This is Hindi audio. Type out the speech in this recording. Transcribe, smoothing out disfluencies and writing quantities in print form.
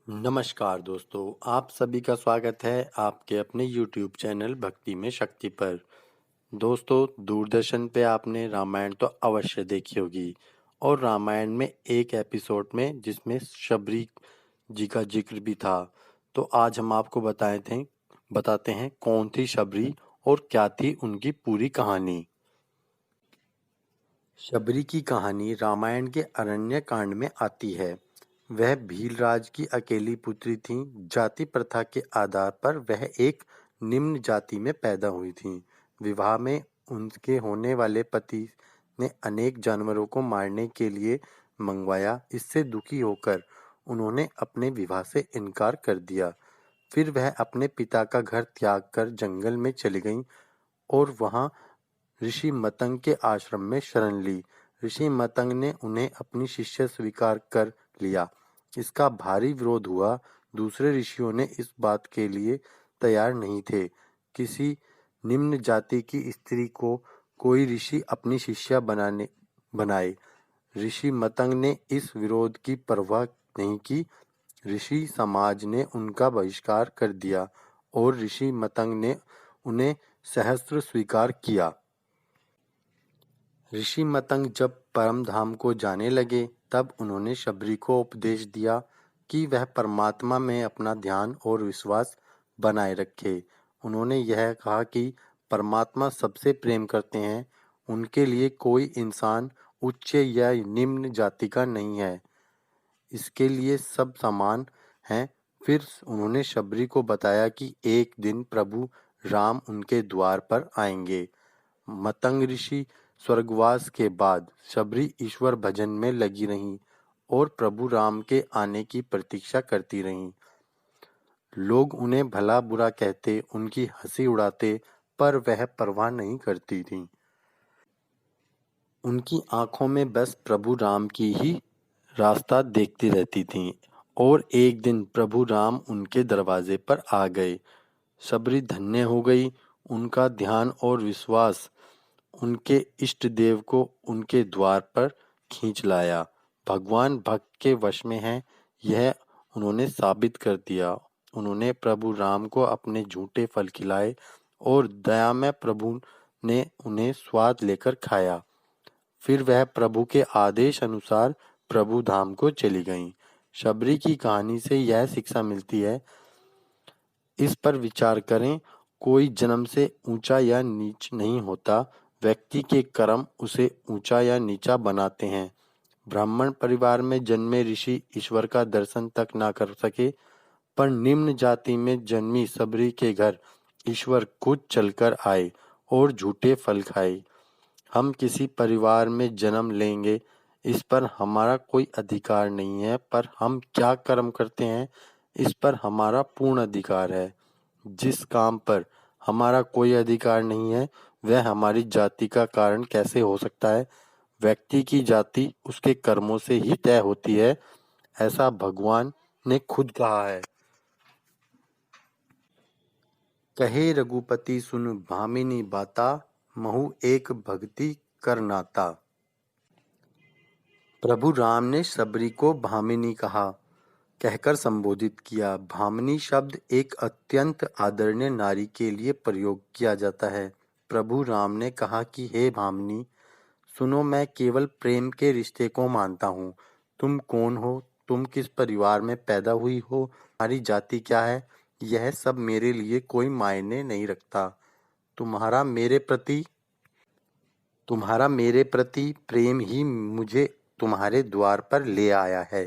नमस्कार दोस्तों, आप सभी का स्वागत है आपके अपने YouTube चैनल भक्ति में शक्ति पर। दोस्तों, दूरदर्शन पे आपने रामायण तो अवश्य देखी होगी और रामायण में एक एपिसोड में जिसमें शबरी जी का जिक्र भी था। तो आज हम आपको बताते हैं कौन थी शबरी और क्या थी उनकी पूरी कहानी। शबरी की कहानी रामायण के अरण्य कांड में आती है। वह भीलराज की अकेली पुत्री थीं। जाति प्रथा के आधार पर वह एक निम्न जाति में पैदा हुई थीं। विवाह में उनके होने वाले पति ने अनेक जानवरों को मारने के लिए मंगवाया। इससे दुखी होकर उन्होंने अपने विवाह से इनकार कर दिया। फिर वह अपने पिता का घर त्याग कर जंगल में चली गईं और वहां ऋषि मतंग के आश्रम में शरण ली। ऋषि मतंग ने उन्हें अपनी शिष्य स्वीकार कर लिया। इसका भारी विरोध हुआ। दूसरे ऋषियों ने इस बात के लिए तैयार नहीं थे। किसी निम्न जाति की स्त्री को कोई ऋषि अपनी शिष्या बनाए। ऋषि मतंग ने इस विरोध की परवाह नहीं की। ऋषि समाज ने उनका बहिष्कार कर दिया और ऋषि मतंग ने उन्हें सहस्त्र स्वीकार किया। ऋषि मतंग जब परमधाम को जाने लगे तब उन्होंने शबरी को उपदेश दिया कि वह परमात्मा में अपना ध्यान और विश्वास बनाए रखे। उन्होंने यह कहा कि परमात्मा सबसे प्रेम करते हैं। उनके लिए कोई इंसान उच्च या निम्न जाति का नहीं है। इसके लिए सब समान हैं। फिर उन्होंने शबरी को बताया कि एक दिन प्रभु राम उनके द्वार पर आएंगे। मतंग ऋषि स्वर्गवास के बाद शबरी ईश्वर भजन में लगी रहीं और प्रभु राम के आने की प्रतीक्षा करती रहीं। लोग उन्हें भला बुरा कहते, उनकी हंसी उड़ाते, पर वह परवाह नहीं करती थीं। उनकी आंखों में बस प्रभु राम की ही रास्ता देखती रहती थीं। और एक दिन प्रभु राम उनके दरवाजे पर आ गए। शबरी धन्य हो गई। उनका ध्यान और विश्वास उनके इष्ट देव को उनके द्वार पर खींच लाया। भगवान भक्त के वश में है, यह उन्होंने साबित कर दिया। उन्होंने प्रभु राम को अपने झूठे फल खिलाए और दया में प्रभु ने उन्हें स्वाद लेकर खाया। फिर वह प्रभु के आदेश अनुसार प्रभु धाम को चली गईं। शबरी की कहानी से यह शिक्षा मिलती है, इस पर विचार करें। कोई जन्म से ऊंचा या नीच नहीं होता। व्यक्ति के कर्म उसे ऊंचा या नीचा बनाते हैं। ब्राह्मण परिवार में जन्मे ऋषि ईश्वर का दर्शन तक ना कर सके, पर निम्न जाति में जन्मी शबरी के घर ईश्वर खुद चलकर आए और झूठे फल खाए। हम किसी परिवार में जन्म लेंगे, इस पर हमारा कोई अधिकार नहीं है, पर हम क्या कर्म करते हैं इस पर हमारा पूर्ण अधिकार है। जिस काम पर हमारा कोई अधिकार नहीं है वह हमारी जाति का कारण कैसे हो सकता है। व्यक्ति की जाति उसके कर्मों से ही तय होती है, ऐसा भगवान ने खुद कहा है। कहे रघुपति सुन भामिनी बाता, महु एक भक्ति कर नाता। प्रभु राम ने शबरी को भामिनी कहकर संबोधित किया। भामिनी शब्द एक अत्यंत आदरणीय नारी के लिए प्रयोग किया जाता है। प्रभु राम ने कहा कि हे भामिनी, सुनो, मैं केवल प्रेम के रिश्ते को मानता हूँ। तुम कौन हो, तुम किस परिवार में पैदा हुई हो, तुम्हारी जाति क्या है, यह सब मेरे लिए कोई मायने नहीं रखता। तुम्हारा मेरे प्रति प्रेम ही मुझे तुम्हारे द्वार पर ले आया है।